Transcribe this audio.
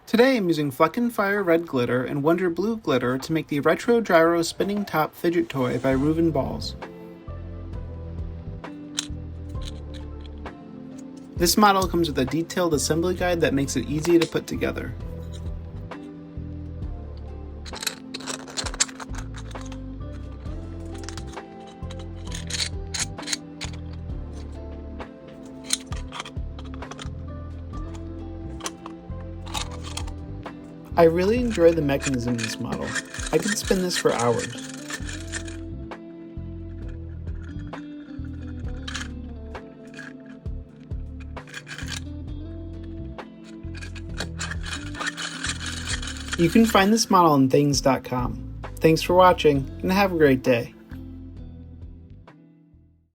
Today I'm using Fleck & Fire Red Glitter and Wonder Blue Glitter to make the Retro Gyro Spinning Top Fidget Toy by RuvenBals. This model comes with a detailed assembly guide that makes it easy to put together. I really enjoy the mechanism in this model. I could spin this for hours. You can find this model on things.com. Thanks for watching, and have a great day.